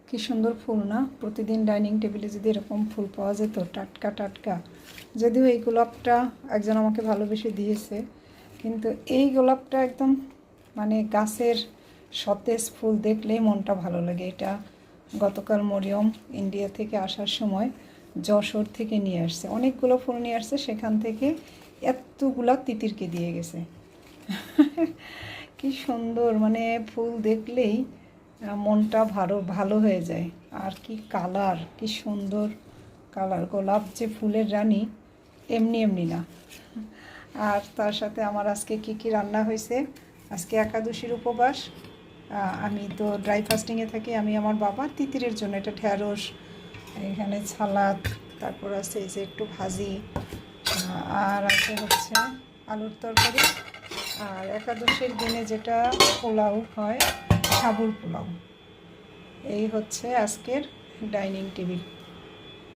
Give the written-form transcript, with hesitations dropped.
কি সুন্দর ফুল না, প্রতিদিন ডাইনিং টেবিলে যদি এরকম ফুল পাওয়া যেত টাটকা টাটকা। যদিও এই গোলাপটা একজন আমাকে ভালোবেসে দিয়েছে, কিন্তু এই গোলাপটা একদম মানে গাছের সতেজ ফুল দেখলেই মনটা ভালো লাগে। এটা গতকাল মরিয়ম ইন্ডিয়া থেকে আসার সময় যশোর থেকে নিয়ে আসছে, অনেকগুলো ফুল নিয়ে আসছে, সেখান থেকে এতগুলা তিতিরকে দিয়ে গেছে। কি সুন্দর, মানে ফুল দেখলেই মনটা ভালো ভালো হয়ে যায়। আর কি কালার, কি সুন্দর কালার। গোলাপ যে ফুলের রানী এমনি এমনি না। আর তার সাথে আমার আজকে কি কি রান্না হয়েছে, আজকে একাদশীর উপবাস। আমি তো ড্রাই ফাস্টিংয়ে থাকি, আমি আমার বাবা তিতিরের জন্য এটা ঢেঁড়স, এখানে সালাদ, তারপর আছে এই যে একটু ভাজি, আর আছে হচ্ছে আলুর তরকারি, আর একাদশীর দিনে যেটা পোলাও হয়, সাবুর পোলাও। এই হচ্ছে আজকের ডাইনিং টেবিল।